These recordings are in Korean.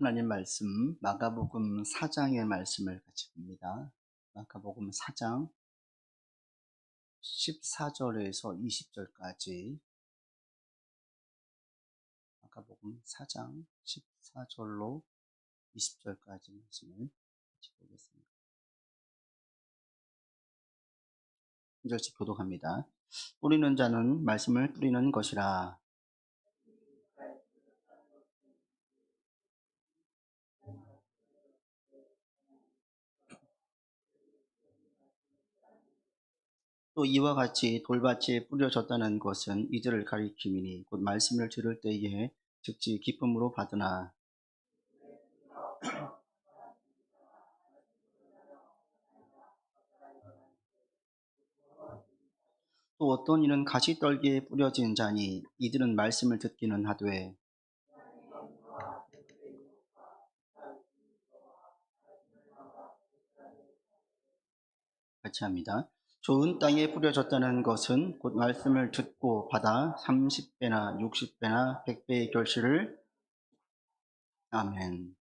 하나님 말씀 마가복음 4장의 말씀을 같이 봅니다. 마가복음 4장 14절에서 20절까지 마가복음 4장 14절로 20절까지 말씀을 같이 보겠습니다. 한 절씩 교독합니다. 뿌리는 자는 말씀을 뿌리는 것이라. 또 이와 같이 돌밭에 뿌려졌다는 것은 이들을 가리킴이니 곧 말씀을 들을 때에 즉시 기쁨으로 받으나 또 어떤 이는 가시떨기에 뿌려진 자니 이들은 말씀을 듣기는 하되 같이 합니다. 좋은 땅에 뿌려졌다는 것은 곧 말씀을 듣고 받아 30배나 60배나 100배의 결실을. 아멘.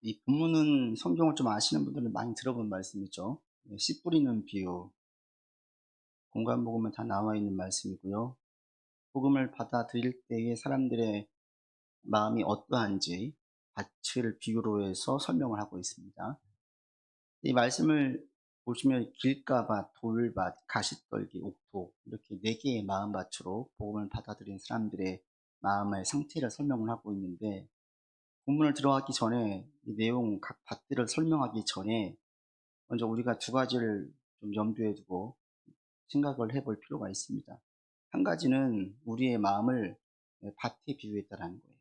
이 본문은 성경을 좀 아시는 분들은 많이 들어본 말씀이죠. 씨 뿌리는 비유, 공간 복음은 다 나와 있는 말씀이고요. 복음을 받아들일 때의 사람들의 마음이 어떠한지 밭을 비유로 해서 설명을 하고 있습니다. 이 말씀을 보시면 길가밭, 돌밭, 가시떨기, 옥토 이렇게 네 개의 마음밭으로 복음을 받아들인 사람들의 마음의 상태를 설명을 하고 있는데, 본문을 들어가기 전에 이 내용 각 밭들을 설명하기 전에 먼저 우리가 두 가지를 좀 염두에 두고 생각을 해볼 필요가 있습니다. 한 가지는 우리의 마음을 밭에 비유했다라는 거예요.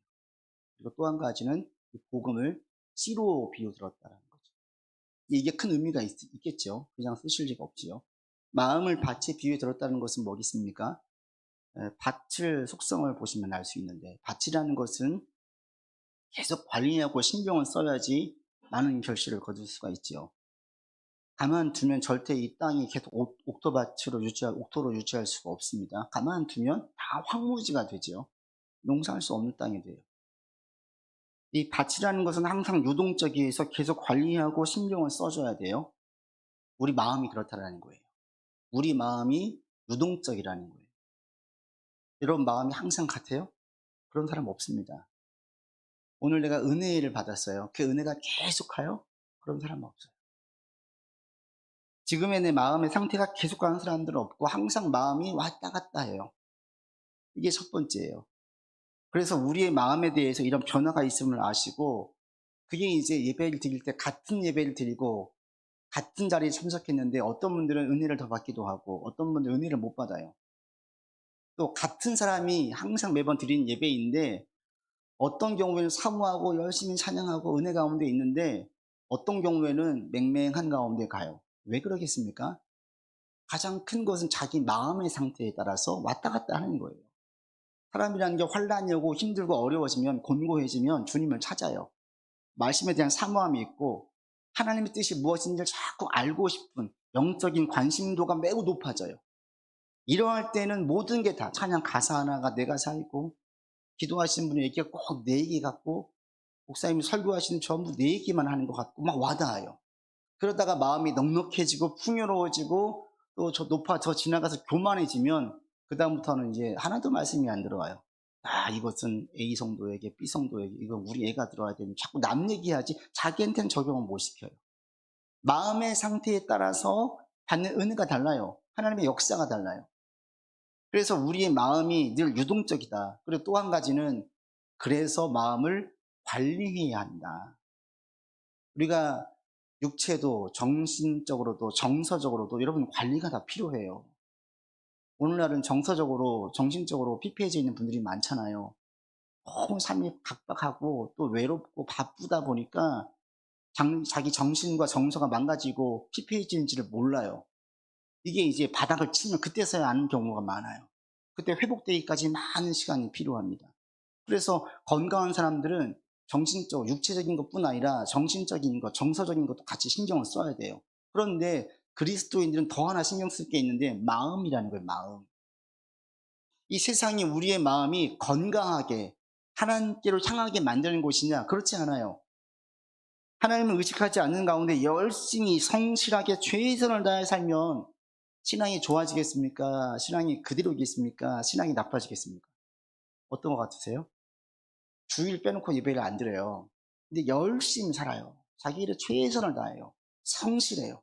그리고 또 한 가지는 복음을 씨로 비유 들었다라는 거예요. 이게 큰 의미가 있겠죠. 그냥 쓰실 리가 없지요. 마음을 밭에 비유해 들었다는 것은 뭐겠습니까? 밭을 속성을 보시면 알 수 있는데, 밭이라는 것은 계속 관리하고 신경을 써야지 많은 결실을 거둘 수가 있지요. 가만 두면 절대 이 땅이 계속 옥토로 유지할 수가 없습니다. 가만 두면 다 황무지가 되지요. 농사할 수 없는 땅이 돼요. 이 밭이라는 것은 항상 유동적이어서 계속 관리하고 신경을 써줘야 돼요. 우리 마음이 그렇다라는 거예요. 우리 마음이 유동적이라는 거예요. 여러분 마음이 항상 같아요? 그런 사람 없습니다. 오늘 내가 은혜를 받았어요. 그 은혜가 계속 가요? 그런 사람은 없어요. 지금의 내 마음의 상태가 계속 가는 사람들은 없고 항상 마음이 왔다 갔다 해요. 이게 첫 번째예요. 그래서 우리의 마음에 대해서 이런 변화가 있음을 아시고, 그게 이제 예배를 드릴 때 같은 예배를 드리고 같은 자리에 참석했는데 어떤 분들은 은혜를 더 받기도 하고 어떤 분들은 은혜를 못 받아요. 또 같은 사람이 항상 매번 드리는 예배인데 어떤 경우에는 사모하고 열심히 찬양하고 은혜 가운데 있는데 어떤 경우에는 맹맹한 가운데 가요. 왜 그러겠습니까? 가장 큰 것은 자기 마음의 상태에 따라서 왔다 갔다 하는 거예요. 사람이라는 게 환란이 오고 힘들고 어려워지면, 곤고해지면 주님을 찾아요. 말씀에 대한 사모함이 있고 하나님의 뜻이 무엇인지를 자꾸 알고 싶은 영적인 관심도가 매우 높아져요. 이러할 때는 모든 게 다 찬양 가사 하나가 내 가사이고, 기도하시는 분의 얘기가 꼭 내 얘기 같고, 목사님이 설교하시는 전부 내 얘기만 하는 것 같고 막 와닿아요. 그러다가 마음이 넉넉해지고 풍요로워지고 또 저 높아 저 지나가서 교만해지면 그 다음부터는 이제 하나도 말씀이 안 들어와요. 아, 이것은 A 성도에게 B 성도에게 이건 우리 애가 들어야 되면 자꾸 남 얘기하지 자기한테는 적용을 못 시켜요. 마음의 상태에 따라서 받는 은혜가 달라요. 하나님의 역사가 달라요. 그래서 우리의 마음이 늘 유동적이다. 그리고 또 한 가지는 그래서 마음을 관리해야 한다. 우리가 육체도 정신적으로도 정서적으로도 여러분 관리가 다 필요해요. 오늘날은 정서적으로 정신적으로 피폐해져 있는 분들이 많잖아요. 너무 삶이 각박하고 또 외롭고 바쁘다 보니까 자기 정신과 정서가 망가지고 피폐해지는지를 몰라요. 이게 이제 바닥을 치면 그때서야 아는 경우가 많아요. 그때 회복되기까지 많은 시간이 필요합니다. 그래서 건강한 사람들은 정신적, 육체적인 것뿐 아니라 정신적인 것, 정서적인 것도 같이 신경을 써야 돼요. 그런데 그리스도인들은 더 하나 신경 쓸 게 있는데 마음이라는 거예요, 마음. 이 세상이 우리의 마음이 건강하게 하나님께로 향하게 만드는 곳이냐? 그렇지 않아요. 하나님을 의식하지 않는 가운데 열심히 성실하게 최선을 다해 살면 신앙이 좋아지겠습니까? 신앙이 그대로겠습니까? 신앙이 나빠지겠습니까? 어떤 것 같으세요? 주일 빼놓고 예배를 안 드려요. 근데 열심히 살아요. 자기 일에 최선을 다해요. 성실해요.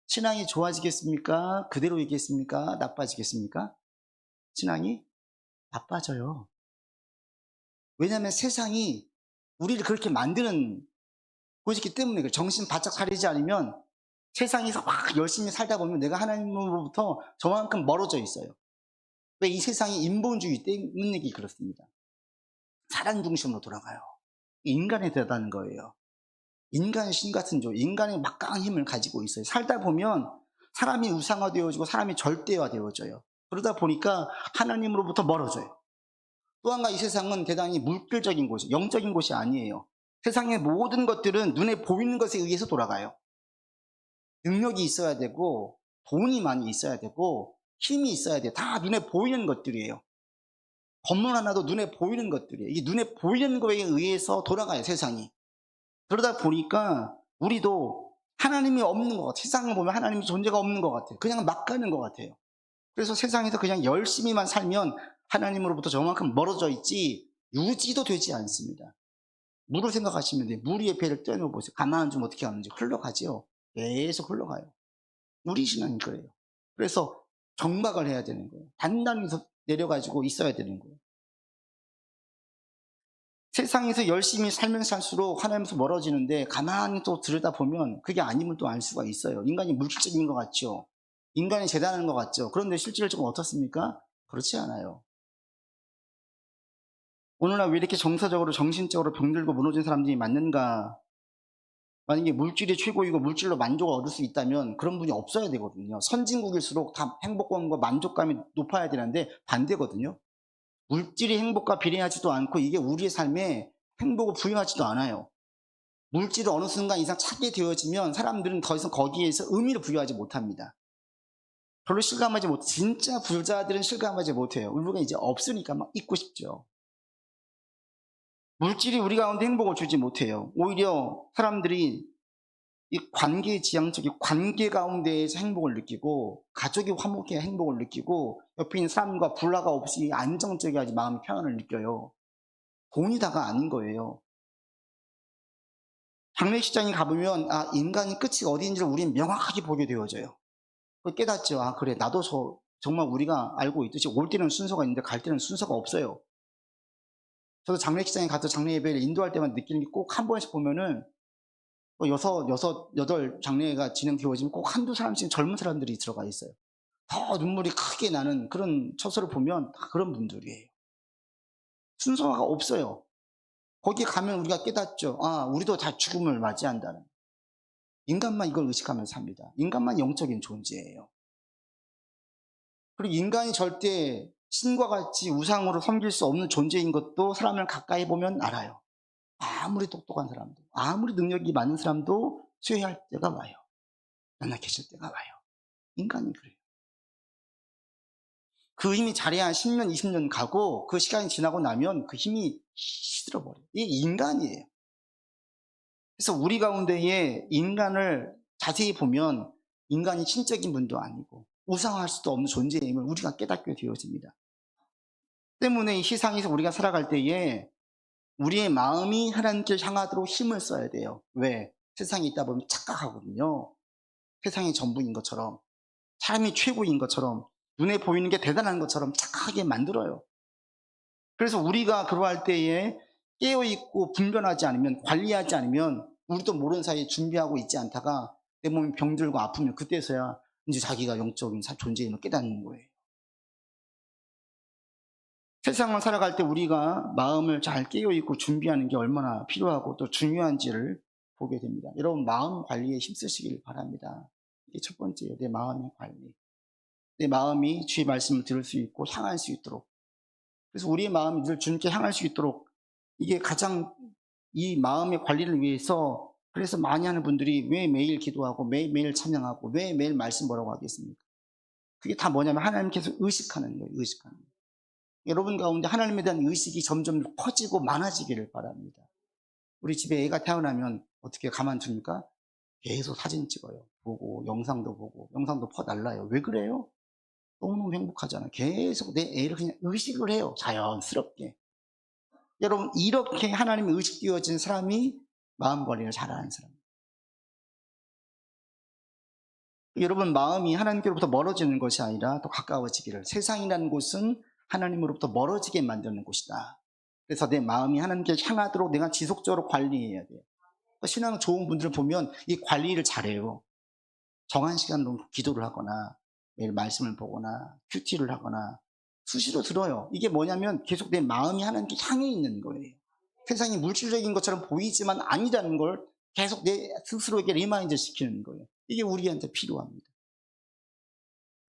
신앙이 좋아지겠습니까? 그대로이겠습니까? 나빠지겠습니까? 신앙이 나빠져요. 왜냐하면 세상이 우리를 그렇게 만드는 곳이기 때문에 정신 바짝 차리지 않으면 세상에서 막 열심히 살다 보면 내가 하나님으로부터 저만큼 멀어져 있어요. 왜? 이 세상이 인본주의 때문에 그렇습니다. 사람 중심으로 돌아가요. 인간에 대하다는 거예요. 인간의 신 같은 조, 인간의 막강한 힘을 가지고 있어요. 살다 보면 사람이 우상화되어지고 사람이 절대화되어져요. 그러다 보니까 하나님으로부터 멀어져요. 또 한 가지 이 세상은 대단히 물질적인 곳이, 영적인 곳이 아니에요. 세상의 모든 것들은 눈에 보이는 것에 의해서 돌아가요. 능력이 있어야 되고 돈이 많이 있어야 되고 힘이 있어야 돼요. 다 눈에 보이는 것들이에요. 건물 하나도 눈에 보이는 것들이에요. 이게 눈에 보이는 거에 의해서 돌아가요, 세상이. 그러다 보니까 우리도 하나님이 없는 것 같아요. 세상을 보면 하나님의 존재가 없는 것 같아요. 그냥 막 가는 것 같아요. 그래서 세상에서 그냥 열심히만 살면 하나님으로부터 저만큼 멀어져 있지 유지도 되지 않습니다. 물을 생각하시면 돼요. 물 위에 배를 떼어놓어 보세요. 가만 좀 어떻게 하는지 흘러가죠. 계속 흘러가요. 우리 신앙이 그래요. 그래서 정박을 해야 되는 거예요. 단단히 내려가지고 있어야 되는 거예요. 세상에서 열심히 살면 살수록 하나님에서 멀어지는데 가만히 또 들여다보면 그게 아님을 또 알 수가 있어요. 인간이 물질적인 것 같죠. 인간이 대단한 것 같죠. 그런데 실질적으로 어떻습니까? 그렇지 않아요. 오늘날 왜 이렇게 정서적으로 정신적으로 병들고 무너진 사람들이 많는가? 만약에 물질이 최고이고 물질로 만족을 얻을 수 있다면 그런 분이 없어야 되거든요. 선진국일수록 다 행복감과 만족감이 높아야 되는데 반대거든요. 물질이 행복과 비례하지도 않고 이게 우리의 삶에 행복을 부여하지도 않아요. 물질을 어느 순간 이상 찾게 되어지면 사람들은 더 이상 거기에서 의미를 부여하지 못합니다. 별로 실감하지 못, 진짜 부자들은 실감하지 못해요. 의미가 이제 없으니까 막 잊고 싶죠. 물질이 우리 가운데 행복을 주지 못해요. 오히려 사람들이 이 관계지향적인 관계 가운데에서 행복을 느끼고 가족이 화목해야 행복을 느끼고 옆에 있는 사람과 불화가 없이 안정적이어야지 마음 평안을 느껴요. 돈이 다가 아닌 거예요. 장례식장에 가보면 인간의 끝이 어디인지를 우리는 명확하게 보게 되어져요. 깨닫죠. 그래, 나도 정말 우리가 알고 있듯이 올 때는 순서가 있는데 갈 때는 순서가 없어요. 저도 장례식장에 가서 장례 예배를 인도할 때만 느끼는 게 꼭 한 번씩 보면은 여덟 장례가 진행되어지면 꼭 한두 사람씩 젊은 사람들이 들어가 있어요. 더 눈물이 크게 나는 그런 처소를 보면 다 그런 분들이에요. 순서가 없어요. 거기 가면 우리가 깨닫죠. 우리도 다 죽음을 맞이한다는. 인간만 이걸 의식하면서 삽니다. 인간만 영적인 존재예요. 그리고 인간이 절대 신과 같이 우상으로 섬길 수 없는 존재인 것도 사람을 가까이 보면 알아요. 아무리 똑똑한 사람도, 아무리 능력이 많은 사람도 쇠할 때가 와요. 연약해질 때가 와요. 인간이 그래요. 그 힘이 자리에 한 10년, 20년 가고 그 시간이 지나고 나면 그 힘이 시들어버려요. 이게 인간이에요. 그래서 우리 가운데에 인간을 자세히 보면 인간이 신적인 분도 아니고 우상할 수도 없는 존재임을 우리가 깨닫게 되어집니다. 때문에 이 세상에서 우리가 살아갈 때에 우리의 마음이 하나님께 향하도록 힘을 써야 돼요. 왜? 세상에 있다 보면 착각하거든요. 세상이 전부인 것처럼, 사람이 최고인 것처럼, 눈에 보이는 게 대단한 것처럼 착각하게 만들어요. 그래서 우리가 그러할 때에 깨어있고 분별하지 않으면, 관리하지 않으면 우리도 모르는 사이에 준비하고 있지 않다가 내 몸이 병들고 아프면 그때서야 이제 자기가 영적인 존재임을 깨닫는 거예요. 세상을 살아갈 때 우리가 마음을 잘 깨어있고 준비하는 게 얼마나 필요하고 또 중요한지를 보게 됩니다. 여러분, 마음 관리에 힘쓰시길 바랍니다. 이게 첫 번째예요. 내 마음의 관리. 내 마음이 주의 말씀을 들을 수 있고 향할 수 있도록. 그래서 우리의 마음이 늘 주님께 향할 수 있도록 이게 가장 이 마음의 관리를 위해서 그래서 많이 하는 분들이 왜 매일 기도하고 매일 찬양하고 왜 매일 말씀 뭐라고 하겠습니까? 그게 다 뭐냐면 하나님께서 의식하는 거예요. 의식하는 거예요. 여러분 가운데 하나님에 대한 의식이 점점 커지고 많아지기를 바랍니다. 우리 집에 애가 태어나면 어떻게 가만둡니까? 계속 사진 찍어요. 보고, 영상도 보고, 영상도 퍼달라요. 왜 그래요? 너무너무 행복하잖아요. 계속 내 애를 그냥 의식을 해요. 자연스럽게. 여러분, 이렇게 하나님의 의식되어진 사람이 마음 관리를 잘하는 사람. 여러분, 마음이 하나님께로부터 멀어지는 것이 아니라 더 가까워지기를. 세상이라는 곳은 하나님으로부터 멀어지게 만드는 곳이다. 그래서 내 마음이 하나님께 향하도록 내가 지속적으로 관리해야 돼요. 신앙 좋은 분들을 보면 이 관리를 잘해요. 정한 시간으로 기도를 하거나 매일 말씀을 보거나 큐티를 하거나 수시로 들어요. 이게 뭐냐면 계속 내 마음이 하나님께 향해 있는 거예요. 세상이 물질적인 것처럼 보이지만 아니라는 걸 계속 내 스스로에게 리마인드 시키는 거예요. 이게 우리한테 필요합니다.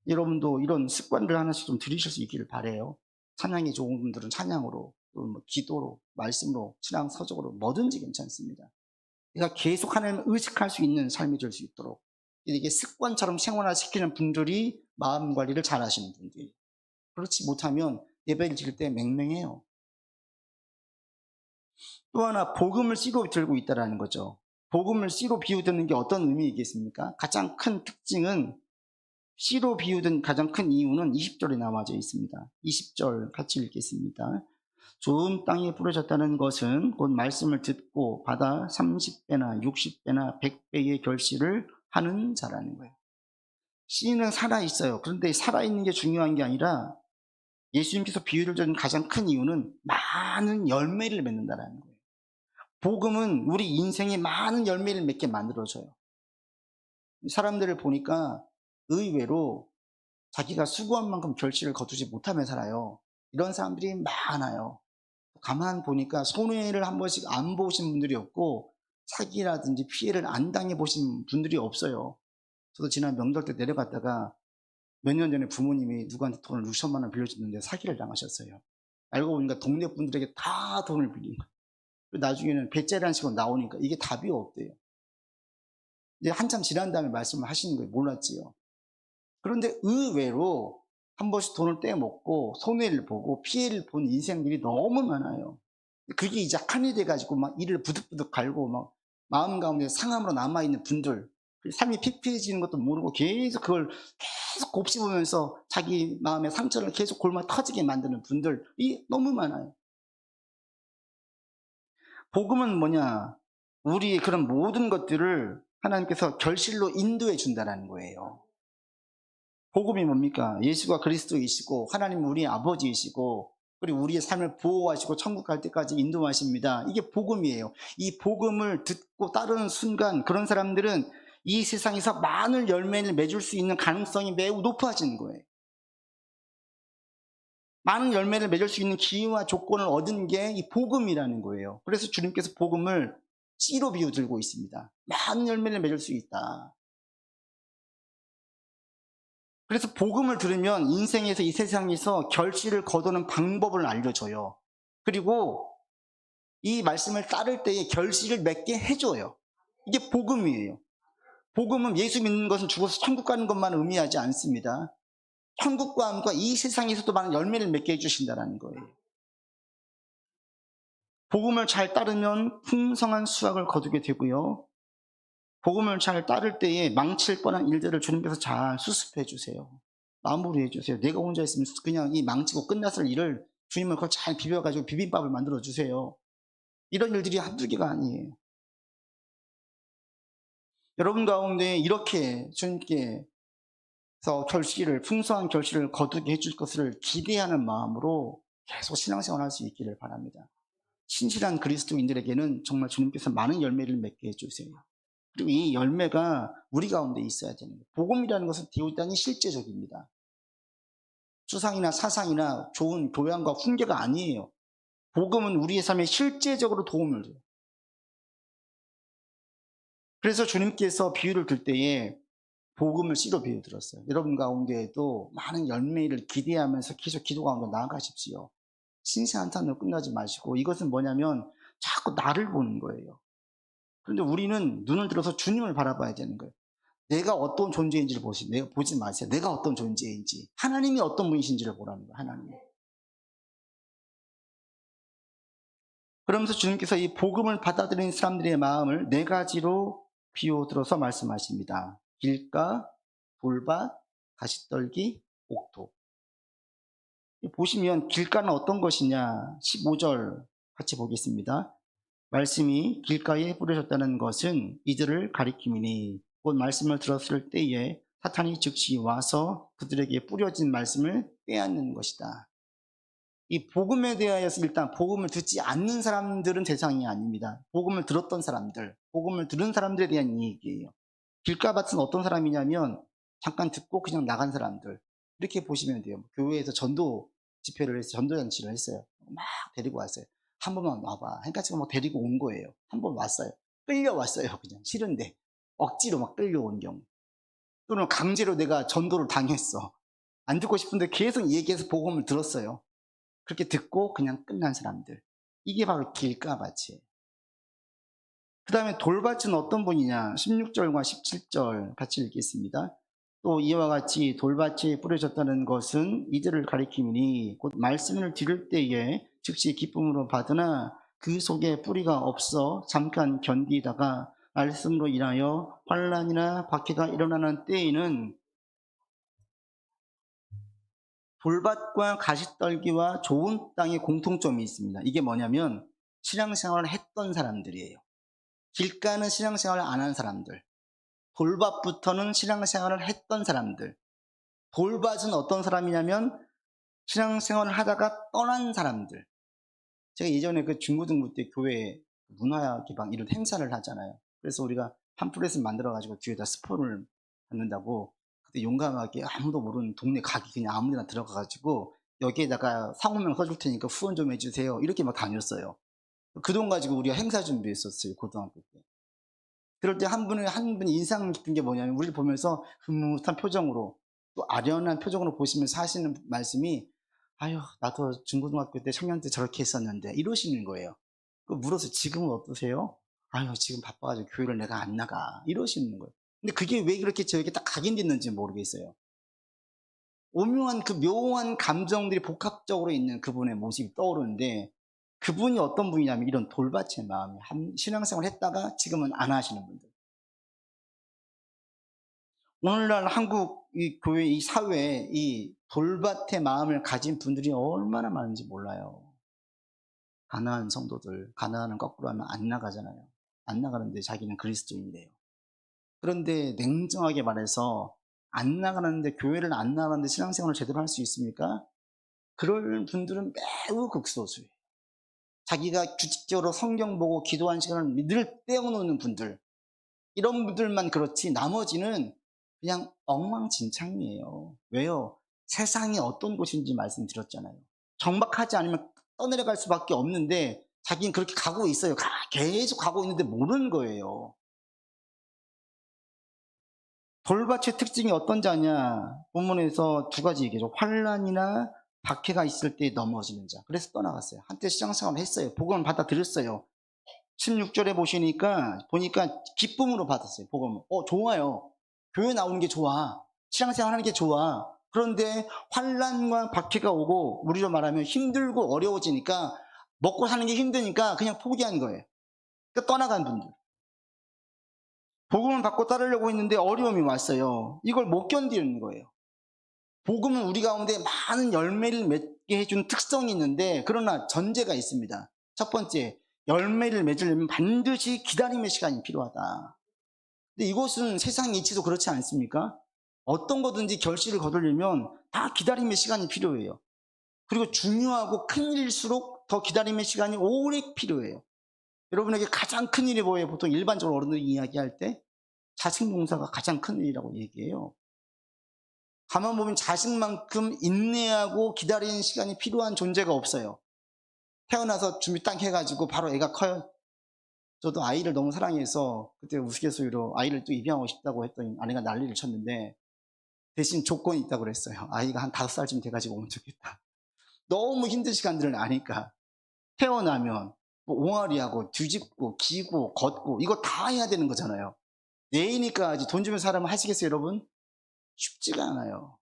여러분도 이런 습관들 하나씩 좀 들이실 수 있기를 바라요. 찬양이 좋은 분들은 찬양으로, 뭐 기도로, 말씀으로, 신앙 서적으로 뭐든지 괜찮습니다. 내가 계속 하나님을 의식할 수 있는 삶이 될 수 있도록 이게 습관처럼 생활화시키는 분들이 마음 관리를 잘 하시는 분들이에요. 그렇지 못하면 예배를 드릴 때 맹맹해요. 또 하나 복음을 씨로 들고 있다는 거죠. 복음을 씨로 비유드는 게 어떤 의미이겠습니까? 가장 큰 특징은 씨로 비유든 가장 큰 이유는 20절에 나와져 있습니다. 20절 같이 읽겠습니다. 좋은 땅에 부러졌다는 것은 곧 말씀을 듣고 받아 30배나 60배나 100배의 결실을 하는 자라는 거예요. 씨는 살아있어요. 그런데 살아있는 게 중요한 게 아니라 예수님께서 비유를 준 가장 큰 이유는 많은 열매를 맺는다는 거예요. 복음은 우리 인생에 많은 열매를 맺게 만들어줘요. 사람들을 보니까 의외로 자기가 수고한 만큼 결실을 거두지 못하며 살아요. 이런 사람들이 많아요. 가만 보니까 손해를 한 번씩 안 보신 분들이 없고 사기라든지 피해를 안 당해보신 분들이 없어요. 저도 지난 명절 때 내려갔다가 몇 년 전에 부모님이 누구한테 돈을 6천만 원 빌려줬는데 사기를 당하셨어요. 알고 보니까 동네 분들에게 다 돈을 빌린 거예요. 나중에는 배째라는 식으로 나오니까 이게 답이 없대요. 이제 한참 지난 다음에 말씀을 하시는 거예요. 몰랐지요. 그런데 의외로 한 번씩 돈을 떼먹고 손해를 보고 피해를 본 인생들이 너무 많아요. 그게 이제 한이 돼가지고 막 이를 부득부득 갈고 막 마음 가운데 상함으로 남아있는 분들, 삶이 피폐해지는 것도 모르고 계속 그걸 계속 곱씹으면서 자기 마음의 상처를 계속 골마 터지게 만드는 분들이 너무 많아요. 복음은 뭐냐? 우리의 그런 모든 것들을 하나님께서 결실로 인도해 준다는 거예요. 복음이 뭡니까? 예수가 그리스도이시고 하나님은 우리의 아버지이시고 그리고 우리의 삶을 보호하시고 천국 갈 때까지 인도하십니다. 이게 복음이에요. 이 복음을 듣고 따르는 순간 그런 사람들은 이 세상에서 많은 열매를 맺을 수 있는 가능성이 매우 높아지는 거예요. 많은 열매를 맺을 수 있는 기회와 조건을 얻은 게 이 복음이라는 거예요. 그래서 주님께서 복음을 씨로 비유 들고 있습니다. 많은 열매를 맺을 수 있다. 그래서 복음을 들으면 인생에서 이 세상에서 결실을 거두는 방법을 알려줘요. 그리고 이 말씀을 따를 때에 결실을 맺게 해줘요. 이게 복음이에요. 복음은 예수 믿는 것은 죽어서 천국 가는 것만 의미하지 않습니다. 천국과 함께 이 세상에서도 많은 열매를 맺게 해주신다는 거예요. 복음을 잘 따르면 풍성한 수확을 거두게 되고요. 복음을 잘 따를 때에 망칠 뻔한 일들을 주님께서 잘 수습해 주세요. 마무리해 주세요. 내가 혼자 있으면 그냥 이 망치고 끝났을 일을 주님은 그걸 잘 비벼가지고 비빔밥을 만들어 주세요. 이런 일들이 한두 개가 아니에요. 여러분 가운데 이렇게 주님께서 풍성한 결실을 거두게 해줄 것을 기대하는 마음으로 계속 신앙생활 할 수 있기를 바랍니다. 신실한 그리스도인들에게는 정말 주님께서 많은 열매를 맺게 해주세요. 그리고 이 열매가 우리 가운데 있어야 되는 거예요. 복음이라는 것은 대단히 실제적입니다. 추상이나 사상이나 좋은 교양과 훈계가 아니에요. 복음은 우리의 삶에 실제적으로 도움을 줘요. 그래서 주님께서 비유를 들 때에 복음을 씨로 비유 들었어요. 여러분 가운데에도 많은 열매를 기대하면서 계속 기도 가운데 나아가십시오. 신세 한탄으로 끝나지 마시고 이것은 뭐냐면 자꾸 나를 보는 거예요. 그런데 우리는 눈을 들어서 주님을 바라봐야 되는 거예요. 내가 어떤 존재인지를 보지 마세요. 내가 어떤 존재인지. 하나님이 어떤 분이신지를 보라는 거예요. 하나님. 그러면서 주님께서 이 복음을 받아들이는 사람들의 마음을 네 가지로 비유들어서 말씀하십니다. 길가, 돌밭, 가시떨기, 옥토. 보시면 길가는 어떤 것이냐, 15절 같이 보겠습니다. 말씀이 길가에 뿌려졌다는 것은 이들을 가리킴이니 곧 말씀을 들었을 때에 사탄이 즉시 와서 그들에게 뿌려진 말씀을 빼앗는 것이다. 이 복음에 대하여서 일단 복음을 듣지 않는 사람들은 대상이 아닙니다. 복음을 들었던 사람들, 복음을 들은 사람들에 대한 얘기예요. 길가밭은 어떤 사람이냐면 잠깐 듣고 그냥 나간 사람들, 이렇게 보시면 돼요. 교회에서 전도 집회를 해서 전도잔치를 했어요. 막 데리고 왔어요. 한 번만 와봐. 그러니까 지금 막 데리고 온 거예요. 한 번 왔어요. 끌려왔어요. 그냥 싫은데 억지로 막 끌려온 경우, 또는 강제로 내가 전도를 당했어. 안 듣고 싶은데 계속 얘기해서 복음을 들었어요. 그렇게 듣고 그냥 끝난 사람들, 이게 바로 길가밭이에요. 그 다음에 돌밭은 어떤 분이냐, 16절과 17절 같이 읽겠습니다. 또 이와 같이 돌밭에 뿌려졌다는 것은 이들을 가리킴이니 곧 말씀을 들을 때에 즉시 기쁨으로 받으나 그 속에 뿌리가 없어 잠깐 견디다가 말씀으로 인하여 환난이나 박해가 일어나는 때에는 돌밭과 가시떨기와 좋은 땅의 공통점이 있습니다. 이게 뭐냐면 신앙생활을 했던 사람들이에요. 길가는 신앙생활을 안 한 사람들, 돌밭부터는 신앙생활을 했던 사람들. 돌밭은 어떤 사람이냐면 신앙생활을 하다가 떠난 사람들. 제가 예전에 그 중고등부 때 교회 문화개방 이런 행사를 하잖아요. 그래서 우리가 팜플렛을 만들어가지고 뒤에다 스폰을 받는다고 그때 용감하게 아무도 모르는 동네 가게 그냥 아무 데나 들어가가지고 여기에다가 상호명 써줄 테니까 후원 좀 해주세요. 이렇게 막 다녔어요. 그 돈 가지고 우리가 행사 준비했었어요. 고등학교 때. 그럴 때 한 분이 인상 깊은 게 뭐냐면 우리를 보면서 흐뭇한 표정으로 또 아련한 표정으로 보시면서 하시는 말씀이 아유 나도 중고등학교 때 청년 때 저렇게 했었는데 이러시는 거예요. 물어서 지금은 어떠세요? 아유 지금 바빠가지고 교회를 내가 안 나가 이러시는 거예요. 근데 그게 왜 그렇게 저에게 딱 각인됐는지 모르겠어요. 오묘한 그 묘한 감정들이 복합적으로 있는 그분의 모습이 떠오르는데 그분이 어떤 분이냐면 이런 돌밭의 마음이 신앙생활을 했다가 지금은 안 하시는 분들. 오늘날 한국 이 교회, 이 사회에 이 돌밭의 마음을 가진 분들이 얼마나 많은지 몰라요. 가난한 성도들, 가난하는 거꾸로 하면 안 나가잖아요. 안 나가는데 자기는 그리스도인이래요. 그런데 냉정하게 말해서 안 나가는데, 교회를 안 나가는데 신앙생활을 제대로 할 수 있습니까? 그럴 분들은 매우 극소수예요. 자기가 규칙적으로 성경 보고 기도하는 시간을 늘 떼어놓는 분들, 이런 분들만 그렇지 나머지는 그냥 엉망진창이에요. 왜요? 세상이 어떤 곳인지 말씀드렸잖아요. 정박하지 않으면 떠내려갈 수밖에 없는데 자기는 그렇게 가고 있어요. 계속 가고 있는데 모르는 거예요. 돌밭의 특징이 어떤 자냐, 본문에서 두 가지 얘기죠. 환난이나 박해가 있을 때 넘어지는 자. 그래서 떠나갔어요. 한때 신앙생활을 했어요. 복음을 받아들였어요. 16절에 보니까 기쁨으로 받았어요. 복음을. 좋아요. 교회 나오는 게 좋아. 신앙생활 하는 게 좋아. 그런데 환난과 박해가 오고, 우리로 말하면 힘들고 어려워지니까, 먹고 사는 게 힘드니까 그냥 포기한 거예요. 그러니까 떠나간 분들. 복음을 받고 따르려고 했는데 어려움이 왔어요. 이걸 못 견디는 거예요. 복음은 우리 가운데 많은 열매를 맺게 해주는 특성이 있는데, 그러나 전제가 있습니다. 첫 번째, 열매를 맺으려면 반드시 기다림의 시간이 필요하다. 근데 이것은 세상 이치도 그렇지 않습니까? 어떤 거든지 결실을 거두려면 다 기다림의 시간이 필요해요. 그리고 중요하고 큰 일일수록 더 기다림의 시간이 오래 필요해요. 여러분에게 가장 큰 일이 뭐예요? 보통 일반적으로 어른들이 이야기할 때 자식 농사가 가장 큰 일이라고 얘기해요. 가만 보면 자식만큼 인내하고 기다리는 시간이 필요한 존재가 없어요. 태어나서 준비 딱 해가지고 바로 애가 커요. 저도 아이를 너무 사랑해서 그때 우스갯소리로 아이를 또 입양하고 싶다고 했더니 아내가 난리를 쳤는데, 대신 조건이 있다고 그랬어요. 아이가 한 5살쯤 돼가지고 오면 좋겠다. 너무 힘든 시간들을 아니까. 태어나면 뭐 옹알이하고 뒤집고 기고 걷고 이거 다 해야 되는 거잖아요. 내이니까 돈 주면 사람은 하시겠어요, 여러분? 쉽지가 않아요.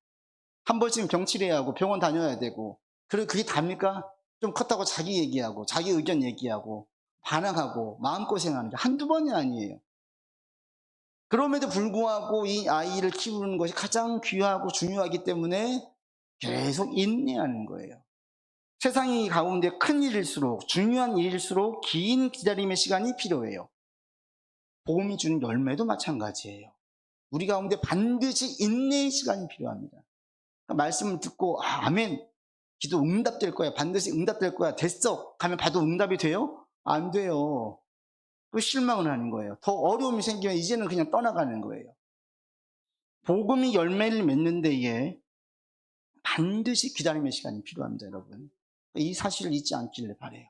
한 번쯤 병치레야 하고 병원 다녀야 되고. 그게 답니까? 좀 컸다고 자기 얘기하고 자기 의견 얘기하고 반항하고 마음고생하는 게 한두 번이 아니에요. 그럼에도 불구하고 이 아이를 키우는 것이 가장 귀하고 중요하기 때문에 계속 인내하는 거예요. 세상이 가운데 큰 일일수록, 중요한 일일수록 긴 기다림의 시간이 필요해요. 복음이 주는 열매도 마찬가지예요. 우리 가운데 반드시 인내의 시간이 필요합니다. 그러니까 말씀을 듣고 아멘, 기도 응답될 거야, 반드시 응답될 거야, 됐어 가면 봐도 응답이 돼요? 안 돼요. 그 실망을 하는 거예요. 더 어려움이 생기면 이제는 그냥 떠나가는 거예요. 복음이 열매를 맺는 데에 반드시 기다림의 시간이 필요합니다, 여러분. 이 사실을 잊지 않기를 바라요.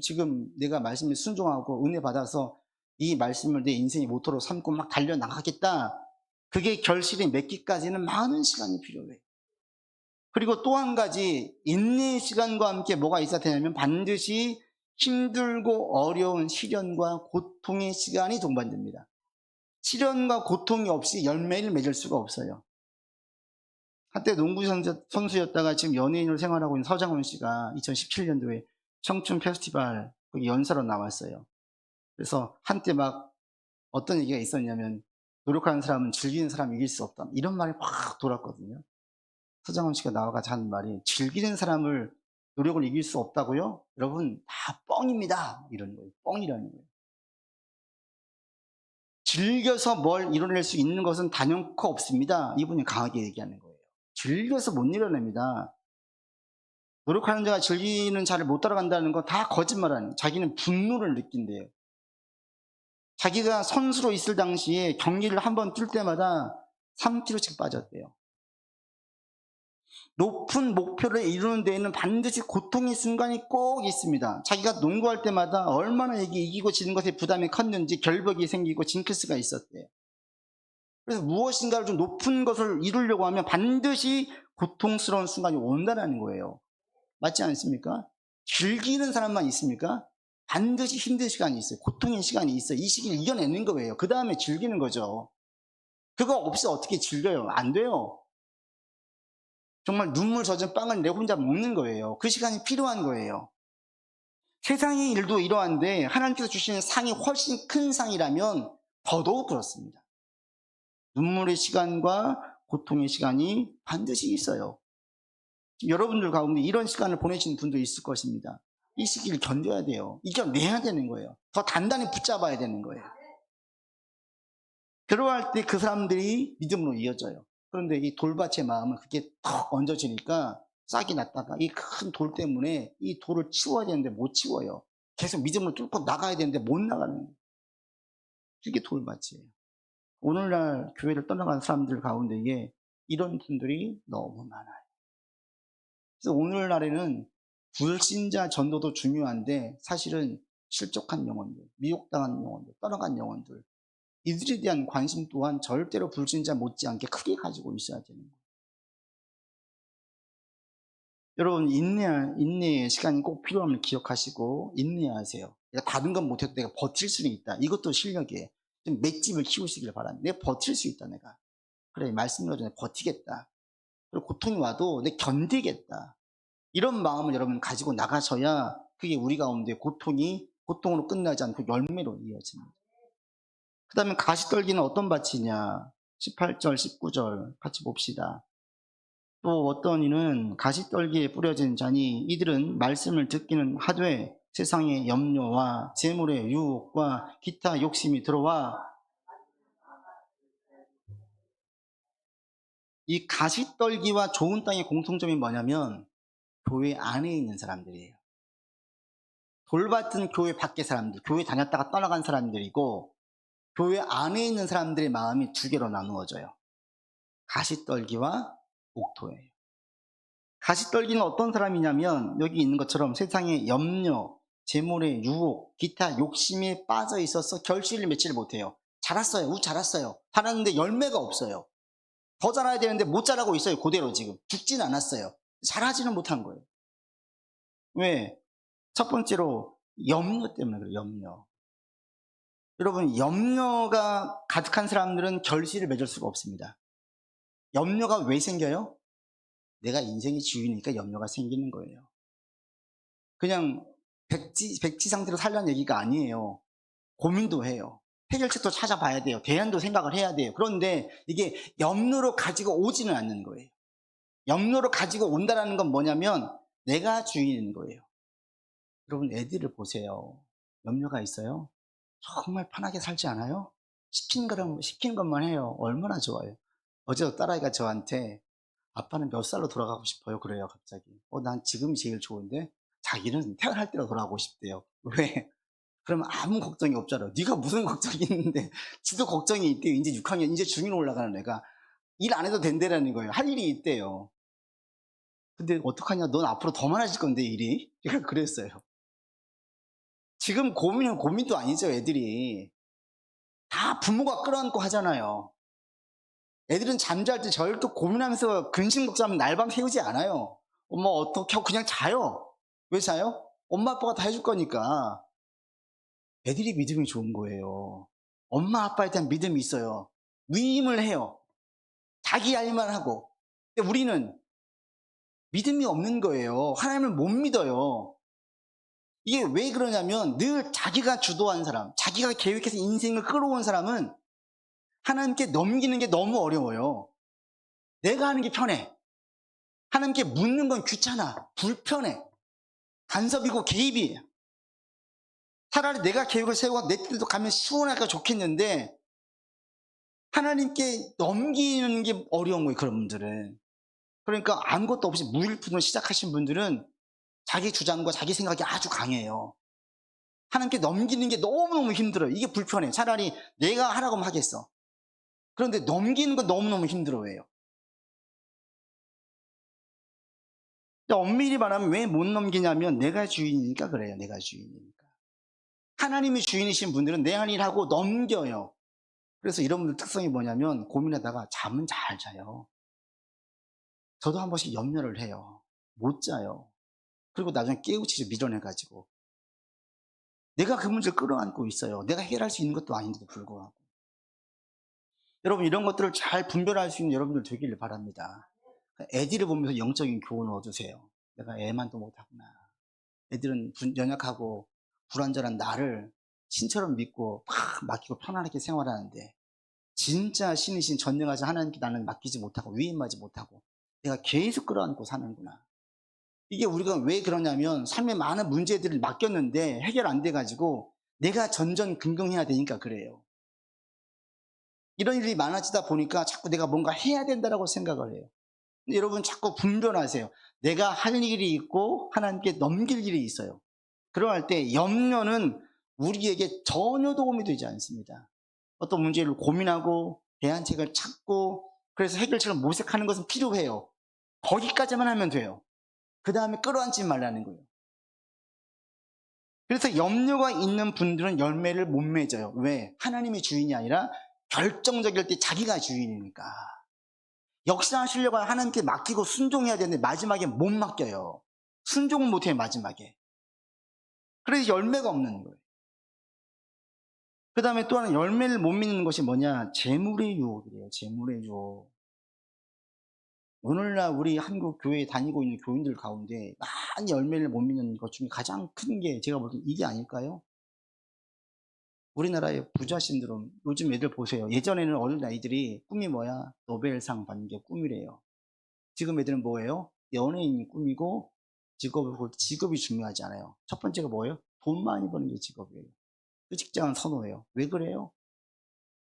지금 내가 말씀에 순종하고 은혜 받아서 이 말씀을 내 인생의 모토로 삼고 막 달려나가겠다. 그게 결실이 맺기까지는 많은 시간이 필요해요. 그리고 또 한 가지 인내의 시간과 함께 뭐가 있어야 되냐면 반드시 힘들고 어려운 시련과 고통의 시간이 동반됩니다. 시련과 고통이 없이 열매를 맺을 수가 없어요. 한때 농구 선수였다가 지금 연예인으로 생활하고 있는 서장훈 씨가 2017년도에 청춘 페스티벌 거기 연사로 나왔어요. 그래서 한때 막 어떤 얘기가 있었냐면 노력하는 사람은 즐기는 사람이 이길 수 없다, 이런 말이 확 돌았거든요. 서장훈 씨가 나와가지고 하는 말이 즐기는 사람을 노력을 이길 수 없다고요? 여러분 다 뻥입니다, 이런 거예요. 뻥이라는 거예요. 즐겨서 뭘 이뤄낼 수 있는 것은 단연코 없습니다, 이분이 강하게 얘기하는 거예요. 즐겨서 못 이뤄냅니다. 노력하는 자가 즐기는 자를 못 따라간다는 건 다 거짓말하는, 자기는 분노를 느낀대요. 자기가 선수로 있을 당시에 경기를 한번 뛸 때마다 3kg씩 빠졌대요. 높은 목표를 이루는 데에는 반드시 고통의 순간이 꼭 있습니다. 자기가 농구할 때마다 얼마나 이기고 지는 것에 부담이 컸는지 결벽이 생기고 징크스가 있었대요. 그래서 무엇인가를 좀 높은 것을 이루려고 하면 반드시 고통스러운 순간이 온다는 거예요. 맞지 않습니까? 즐기는 사람만 있습니까? 반드시 힘든 시간이 있어요. 고통의 시간이 있어요. 이 시기를 이겨내는 거예요. 그 다음에 즐기는 거죠. 그거 없이 어떻게 즐겨요? 안 돼요. 정말 눈물 젖은 빵을 내 혼자 먹는 거예요. 그 시간이 필요한 거예요. 세상의 일도 이러한데 하나님께서 주시는 상이 훨씬 큰 상이라면 더더욱 그렇습니다. 눈물의 시간과 고통의 시간이 반드시 있어요. 여러분들 가운데 이런 시간을 보내시는 분도 있을 것입니다. 이 시기를 견뎌야 돼요. 이겨내야 되는 거예요. 더 단단히 붙잡아야 되는 거예요. 그러할 때 그 사람들이 믿음으로 이어져요. 그런데 이 돌밭의 마음은 그게 턱 얹어지니까 싹이 났다가 이 큰 돌 때문에 이 돌을 치워야 되는데 못 치워요. 계속 믿음으로 뚫고 나가야 되는데 못 나가는 거예요. 이게 돌밭이에요. 오늘날 교회를 떠나간 사람들 가운데에 이런 분들이 너무 많아요. 그래서 오늘날에는 불신자 전도도 중요한데 사실은 실족한 영혼들, 미혹당한 영혼들, 떠나간 영혼들, 이들에 대한 관심 또한 절대로 불신자 못지않게 크게 가지고 있어야 되는 거예요. 여러분 인내의 시간이 꼭 필요함을 기억하시고 인내하세요. 내가 다른 건 못해도 내가 버틸 수는 있다. 이것도 실력이에요. 좀 맷집을 키우시길 바랍니다. 내가 버틸 수 있다. 내가 그래, 말씀으로 전에 버티겠다. 그리고 고통이 와도 내가 견디겠다. 이런 마음을 여러분 가지고 나가셔야 그게 우리 가운데 고통으로 끝나지 않고 열매로 이어집니다. 그 다음에 가시떨기는 어떤 밭이냐, 18절 19절 같이 봅시다. 또 어떤 이는 가시떨기에 뿌려진 자니 이들은 말씀을 듣기는 하되 세상의 염려와 재물의 유혹과 기타 욕심이 들어와. 이 가시떨기와 좋은 땅의 공통점이 뭐냐면 교회 안에 있는 사람들이에요. 돌밭은 교회 밖의 사람들, 교회 다녔다가 떠나간 사람들이고, 교회 안에 있는 사람들의 마음이 두 개로 나누어져요. 가시떨기와 옥토예요. 가시떨기는 어떤 사람이냐면 여기 있는 것처럼 세상의 염려, 재물의 유혹, 기타 욕심에 빠져 있어서 결실을 맺지를 못해요. 자랐어요. 자랐어요. 자랐는데 열매가 없어요. 더 자라야 되는데 못 자라고 있어요. 그대로 지금 죽진 않았어요. 자라지는 못한 거예요. 왜? 첫 번째로 염려 때문에 그래요. 염려. 여러분 염려가 가득한 사람들은 결실을 맺을 수가 없습니다. 염려가 왜 생겨요? 내가 인생의 주인이니까 염려가 생기는 거예요. 그냥 백지 상태로 살라는 얘기가 아니에요. 고민도 해요. 해결책도 찾아봐야 돼요. 대안도 생각을 해야 돼요. 그런데 이게 염려로 가지고 오지는 않는 거예요. 염려로 가지고 온다는 건 뭐냐면 내가 주인인 거예요. 여러분 애들을 보세요. 염려가 있어요? 정말 편하게 살지 않아요? 시키는 것만 해요. 얼마나 좋아요. 어제 딸아이가 저한테 아빠는 몇 살로 돌아가고 싶어요? 그래요 갑자기. 난 지금이 제일 좋은데 자기는 태어날 때로 돌아가고 싶대요. 왜? 그러면 아무 걱정이 없잖아요. 네가 무슨 걱정이 있는데 지도 걱정이 있대요. 이제 6학년 이제 중1 올라가는 애가 일 안 해도 된다라는 거예요. 할 일이 있대요. 근데 어떡하냐, 넌 앞으로 더 많아질 건데 일이. 제가 그랬어요. 지금 고민은 고민도 아니죠. 애들이 다 부모가 끌어안고 하잖아요. 애들은 잠잘 때 절대 고민하면서 근심 걱정하면 날밤 새우지 않아요. 엄마 어떻게 하고 그냥 자요. 왜 자요? 엄마 아빠가 다 해줄 거니까. 애들이 믿음이 좋은 거예요. 엄마 아빠에 대한 믿음이 있어요. 위임을 해요. 자기 할 일만 하고. 근데 우리는 믿음이 없는 거예요. 하나님을 못 믿어요. 이게 왜 그러냐면 늘 자기가 주도한 사람, 자기가 계획해서 인생을 끌어온 사람은 하나님께 넘기는 게 너무 어려워요. 내가 하는 게 편해. 하나님께 묻는 건 귀찮아. 불편해. 간섭이고 개입이에요. 차라리 내가 계획을 세우고 내 뜻대로 가면 시원하니까 좋겠는데 하나님께 넘기는 게 어려운 거예요. 그런 분들은. 그러니까 아무것도 없이 무일푼으로 시작하신 분들은 자기 주장과 자기 생각이 아주 강해요. 하나님께 넘기는 게 너무너무 힘들어요. 이게 불편해요. 차라리 내가 하라고 하면 하겠어. 그런데 넘기는 건 너무너무 힘들어해요. 엄밀히 말하면 왜 못 넘기냐면 내가 주인이니까 그래요. 내가 주인이니까. 하나님이 주인이신 분들은 내 할 일하고 넘겨요. 그래서 이런 분들 특성이 뭐냐면 고민하다가 잠은 잘 자요. 저도 한 번씩 염려를 해요. 못 자요. 그리고 나중에 깨우치죠. 밀어내가지고. 내가 그 문제를 끌어안고 있어요. 내가 해결할 수 있는 것도 아닌데도 불구하고. 여러분 이런 것들을 잘 분별할 수 있는 여러분들 되기를 바랍니다. 애들을 보면서 영적인 교훈을 얻으세요. 내가 애만도 못하구나. 애들은 연약하고 불완전한 나를 신처럼 믿고 막 맡기고 편안하게 생활하는데 진짜 신이신 전능하신 하나님께 나는 맡기지 못하고 위임하지 못하고 내가 계속 끌어안고 사는구나. 이게 우리가 왜 그러냐면 삶에 많은 문제들을 맡겼는데 해결 안 돼가지고 내가 전전긍긍해야 되니까 그래요. 이런 일이 많아지다 보니까 자꾸 내가 뭔가 해야 된다고 생각을 해요. 근데 여러분 자꾸 분별하세요. 내가 할 일이 있고 하나님께 넘길 일이 있어요. 그러할 때 염려는 우리에게 전혀 도움이 되지 않습니다. 어떤 문제를 고민하고 대안책을 찾고 그래서 해결책을 모색하는 것은 필요해요. 거기까지만 하면 돼요. 그 다음에 끌어안지 말라는 거예요. 그래서 염려가 있는 분들은 열매를 못 맺어요. 왜? 하나님이 주인이 아니라 결정적일 때 자기가 주인이니까. 역사하시려고 하나님께 맡기고 순종해야 되는데 마지막에 못 맡겨요. 순종을 못해요. 마지막에. 그래서 열매가 없는 거예요. 그 다음에 또 하나 열매를 못 맺는 것이 뭐냐? 재물의 유혹이래요. 재물의 유혹. 오늘날 우리 한국 교회에 다니고 있는 교인들 가운데 많이 열매를 못 맺는 것 중에 가장 큰 게 제가 볼 때 이게 아닐까요? 우리나라의 부자 신드롬. 요즘 애들 보세요. 예전에는 어린 아이들이 꿈이 뭐야? 노벨상 받는 게 꿈이래요. 지금 애들은 뭐예요? 연예인이 꿈이고 직업이 중요하지 않아요. 첫 번째가 뭐예요? 돈 많이 버는 게 직업이에요. 그 직장은 선호해요. 왜 그래요?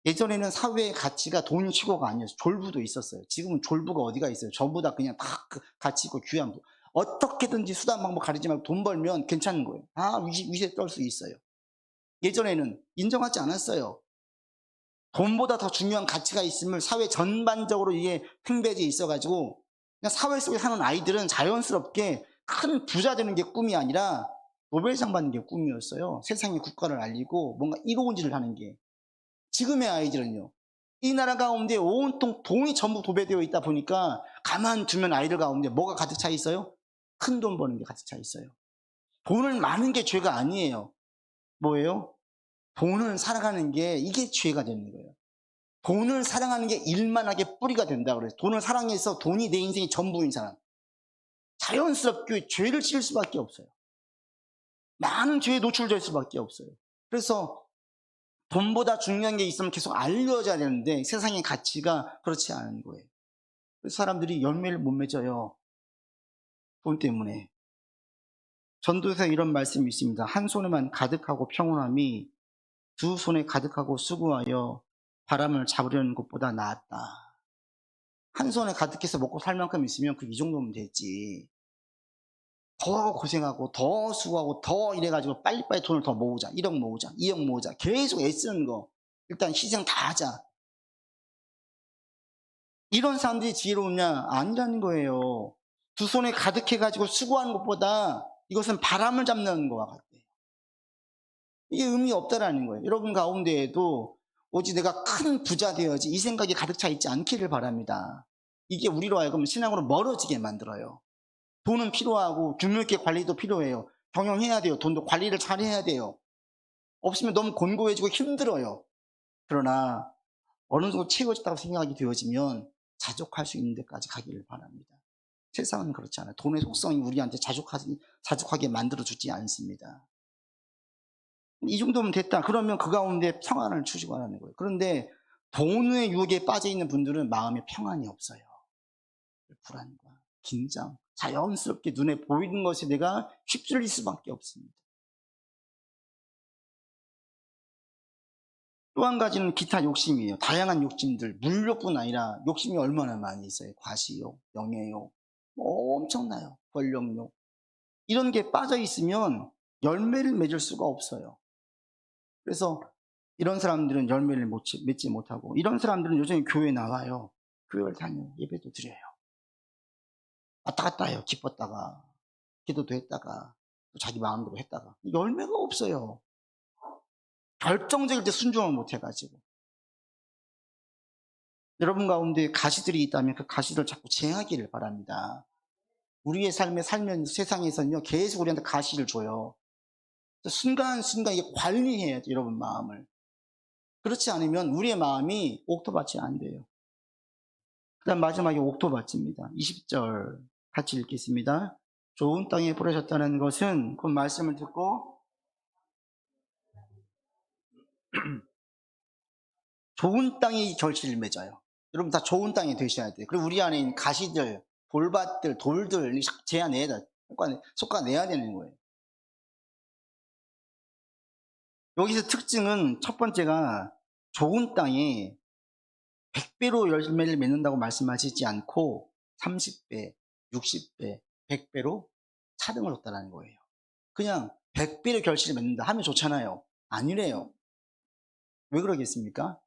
예전에는 사회의 가치가 돈이 최고가 아니었어요. 졸부도 있었어요. 지금은 졸부가 어디가 있어요? 전부 다 그냥 다 가치 있고 귀한 분. 어떻게든지 수단 방법 가리지 말고 돈 벌면 괜찮은 거예요. 위세 떨 수 있어요. 예전에는 인정하지 않았어요. 돈보다 더 중요한 가치가 있음을 사회 전반적으로 이게 팽배해 있어가지고 그냥 사회 속에 사는 아이들은 자연스럽게 큰 부자 되는 게 꿈이 아니라 노벨상 받는 게 꿈이었어요. 세상의 국가를 알리고 뭔가 이로운 일을 하는 게. 지금의 아이들은요. 이 나라 가운데 온통 돈이 전부 도배되어 있다 보니까 가만두면 아이들 가운데 뭐가 가득 차 있어요? 큰 돈 버는 게 가득 차 있어요. 돈을 많은 게 죄가 아니에요. 뭐예요? 돈을 사랑하는 게 이게 죄가 되는 거예요. 돈을 사랑하는 게 일만하게 뿌리가 된다 그래요. 돈을 사랑해서 돈이 내 인생의 전부인 사람. 자연스럽게 죄를 지을 수밖에 없어요. 많은 죄에 노출될 수밖에 없어요. 그래서 돈보다 중요한 게 있으면 계속 알려져야 되는데 세상의 가치가 그렇지 않은 거예요. 그래서 사람들이 열매를 못 맺어요. 돈 때문에. 전도서에 이런 말씀이 있습니다. 한 손에만 가득하고 평온함이 두 손에 가득하고 수고하여 바람을 잡으려는 것보다 낫다. 한 손에 가득해서 먹고 살 만큼 있으면 그 이 정도면 되지. 더 고생하고 더 수고하고 더 이래가지고 빨리빨리 돈을 더 모으자. 1억 모으자. 2억 모으자. 계속 애쓰는 거. 일단 희생 다 하자. 이런 사람들이 지혜로우냐? 아니라는 거예요. 두 손에 가득해가지고 수고하는 것보다 이것은 바람을 잡는 것과 같아요. 이게 의미 없다라는 거예요. 여러분 가운데에도 오직 내가 큰 부자 되어야지 이 생각이 가득 차 있지 않기를 바랍니다. 이게 우리로 하여금 신앙으로 멀어지게 만들어요. 돈은 필요하고 균형 있게 관리도 필요해요. 경영해야 돼요. 돈도 관리를 잘 해야 돼요. 없으면 너무 곤고해지고 힘들어요. 그러나 어느 정도 채워졌다고 생각이 되어지면 자족할 수 있는 데까지 가기를 바랍니다. 세상은 그렇지 않아요. 돈의 속성이 우리한테 자족하게 만들어주지 않습니다. 이 정도면 됐다. 그러면 그 가운데 평안을 주시고 하는 거예요. 그런데 돈의 유혹에 빠져 있는 분들은 마음에 평안이 없어요. 불안과 긴장, 자연스럽게 눈에 보이는 것에 내가 휩쓸릴 수밖에 없습니다. 또 한 가지는 기타 욕심이에요. 다양한 욕심들, 물욕뿐 아니라 욕심이 얼마나 많이 있어요. 과시욕, 명예욕, 엄청나요. 권력욕. 이런 게 빠져 있으면 열매를 맺을 수가 없어요. 그래서 이런 사람들은 열매를 맺지 못하고, 이런 사람들은 요즘에 교회에 나와요. 교회를 다녀요. 예배도 드려요. 왔다 갔다 해요. 기뻤다가 기도도 했다가 또 자기 마음대로 했다가 열매가 없어요. 결정적일 때 순종을 못 해가지고. 여러분 가운데 가시들이 있다면 그 가시를 자꾸 제하기를 바랍니다. 우리의 삶에 살면서 세상에서는요 계속 우리한테 가시를 줘요. 순간순간 이게 관리해야 돼요. 여러분 마음을. 그렇지 않으면 우리의 마음이 옥토밭이 안 돼요. 그 다음 마지막에 옥토밭입니다. 20절 같이 읽겠습니다. 좋은 땅에 뿌려졌다는 것은 그 말씀을 듣고 좋은 땅이 결실을 맺어요. 여러분 다 좋은 땅이 되셔야 돼요. 그리고 우리 안에 있는 가시들, 돌밭들, 돌들 제한해야 돼. 솎아내야 되는 거예요. 여기서 특징은 첫 번째가 좋은 땅에 100배로 열매를 맺는다고 말씀하시지 않고 30배, 60배, 100배로 차등을 얻다라는 거예요. 그냥 100배로 결실을 맺는다 하면 좋잖아요. 아니래요. 왜 그러겠습니까?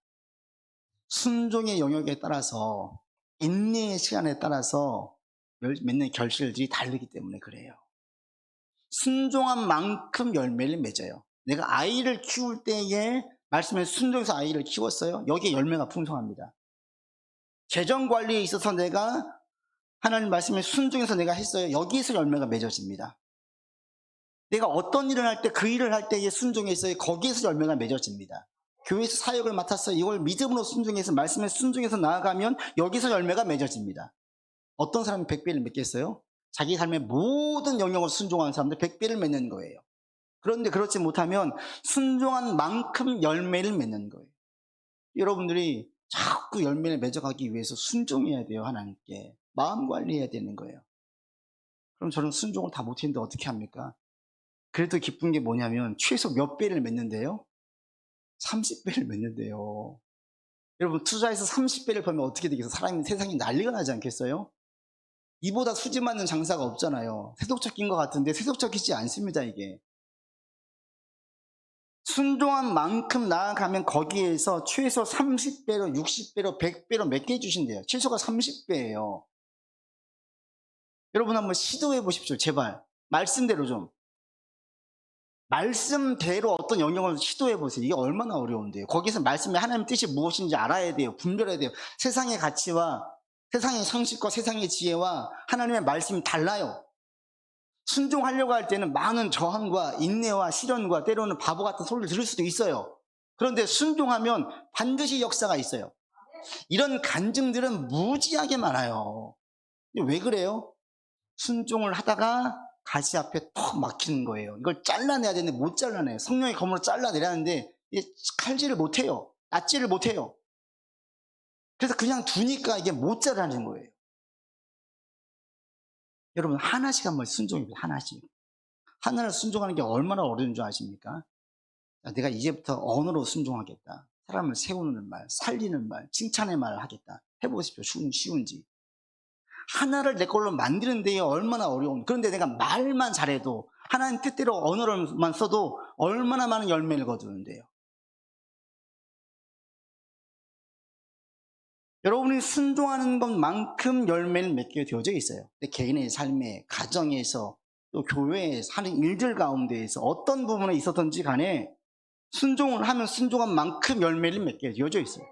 순종의 영역에 따라서 인내의 시간에 따라서 맺는 결실들이 다르기 때문에 그래요. 순종한 만큼 열매를 맺어요. 내가 아이를 키울 때에 말씀에 순종해서 아이를 키웠어요. 여기에 열매가 풍성합니다. 재정관리에 있어서 내가 하나님 말씀에 순종해서 내가 했어요. 여기에서 열매가 맺어집니다. 내가 어떤 일을 할 때 그 일을 할 때에 순종했어요. 거기에서 열매가 맺어집니다. 교회에서 사역을 맡았어요. 이걸 믿음으로 순종해서 말씀에 순종해서 나아가면 여기서 열매가 맺어집니다. 어떤 사람이 100배를 맺겠어요? 자기 삶의 모든 영역을 순종하는 사람들 100배를 맺는 거예요. 그런데 그렇지 못하면 순종한 만큼 열매를 맺는 거예요. 여러분들이 자꾸 열매를 맺어가기 위해서 순종해야 돼요. 하나님께 마음 관리해야 되는 거예요. 그럼 저는 순종을 다 못했는데 어떻게 합니까? 그래도 기쁜 게 뭐냐면 최소 몇 배를 맺는데요? 30배를 맺는데요. 여러분 투자해서 30배를 벌면 어떻게 되겠어요? 세상이 난리가 나지 않겠어요? 이보다 수지 맞는 장사가 없잖아요. 세속적인 것 같은데 세속적이지 않습니다. 이게 순종한 만큼 나아가면 거기에서 최소 30배로 60배로 100배로 몇 개 해주신대요. 최소가 30배예요. 여러분 한번 시도해 보십시오. 제발 말씀대로 좀. 말씀대로 어떤 영역을 시도해 보세요. 이게 얼마나 어려운데요. 거기서 말씀의 하나님의 뜻이 무엇인지 알아야 돼요. 분별해야 돼요. 세상의 가치와 세상의 상식과 세상의 지혜와 하나님의 말씀이 달라요. 순종하려고 할 때는 많은 저항과 인내와 시련과 때로는 바보 같은 소리를 들을 수도 있어요. 그런데 순종하면 반드시 역사가 있어요. 이런 간증들은 무지하게 많아요. 왜 그래요? 순종을 하다가 가시 앞에 턱 막히는 거예요. 이걸 잘라내야 되는데 못 잘라내요. 성령의 검으로 잘라내라는데 이게 칼질을 못해요. 낫지를 못해요. 그래서 그냥 두니까 이게 못 자라는 거예요. 여러분 하나씩 한번 순종해보세요. 하나씩. 하나를 순종하는 게 얼마나 어려운 줄 아십니까? 내가 이제부터 언어로 순종하겠다. 사람을 세우는 말, 살리는 말, 칭찬의 말을 하겠다. 해보십시오. 쉬운지. 하나를 내 걸로 만드는 데 얼마나 어려운. 그런데 내가 말만 잘해도 하나님 뜻대로 언어를만 써도 얼마나 많은 열매를 거두는데요. 여러분이 순종하는 것만큼 열매를 맺게 되어져 있어요. 내 개인의 삶에, 가정에서, 또 교회에서 하는 일들 가운데에서 어떤 부분에 있었던지 간에 순종을 하면 순종한 만큼 열매를 맺게 되어져 있어요.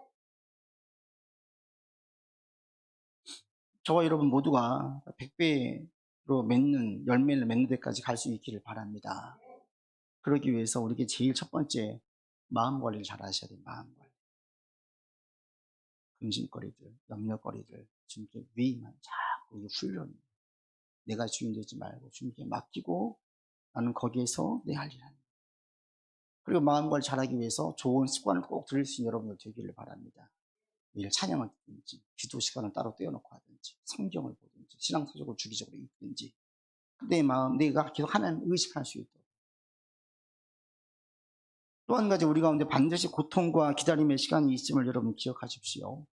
저와 여러분 모두가 100배로 맺는 열매를 맺는 데까지 갈 수 있기를 바랍니다. 그러기 위해서 우리에게 제일 첫 번째 마음 관리를 잘 하셔야 돼요. 마음 관리. 근심거리들, 염려거리들 주님께 위임하는 자꾸 훈련. 내가 주인 되지 말고 주님께 맡기고 나는 거기에서 내 할 일 하는. 그리고 마음 관리 잘하기 위해서 좋은 습관을 꼭 들일 수 있는 여러분들 되기를 바랍니다. 매일 찬양을 듣든지 기도 시간을 따로 떼어놓고 하든지 성경을 보든지 신앙서적을 주기적으로 읽든지 내 마음 내가 계속 하나님 의식할 수 있도록. 또 한 가지 우리 가운데 반드시 고통과 기다림의 시간이 있음을 여러분 기억하십시오.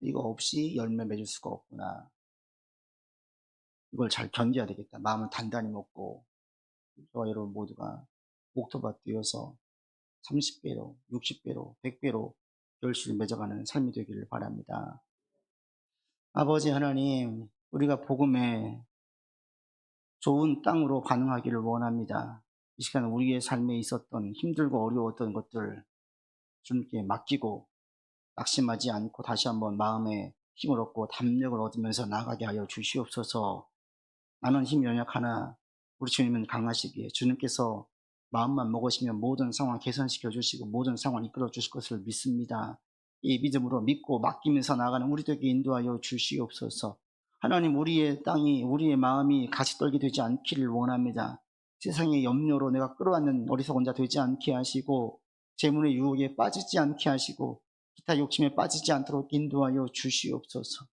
이거 없이 열매 맺을 수가 없구나. 이걸 잘 견뎌야 되겠다. 마음을 단단히 먹고 저와 여러분 모두가 목토밭 되어서 30배로 60배로 100배로 열심히 맺어가는 삶이 되기를 바랍니다. 아버지 하나님, 우리가 복음에 좋은 땅으로 반응하기를 원합니다. 이 시간 우리의 삶에 있었던 힘들고 어려웠던 것들 주님께 맡기고 낙심하지 않고 다시 한번 마음에 힘을 얻고 담력을 얻으면서 나가게 하여 주시옵소서. 나는 힘이 연약하나 우리 주님은 강하시기에 주님께서 마음만 먹으시면 모든 상황 개선시켜 주시고 모든 상황 이끌어 주실 것을 믿습니다. 이 믿음으로 믿고 맡기면서 나가는 우리들에게 인도하여 주시옵소서. 하나님, 우리의 땅이 우리의 마음이 같이 떨게 되지 않기를 원합니다. 세상의 염려로 내가 끌어안는 어리석은 자 되지 않게 하시고 재물의 유혹에 빠지지 않게 하시고 기타 욕심에 빠지지 않도록 인도하여 주시옵소서.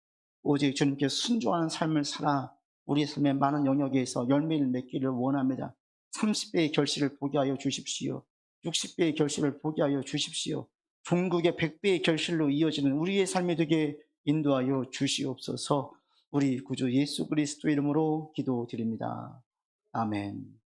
오직 주님께 순종하는 삶을 살아 우리의 삶의 많은 영역에서 열매를 맺기를 원합니다. 30배의 결실을 보게 하여 주십시오. 60배의 결실을 보게 하여 주십시오. 종국의 100배의 결실로 이어지는 우리의 삶이 되게 인도하여 주시옵소서. 우리 구주 예수 그리스도 이름으로 기도드립니다. 아멘.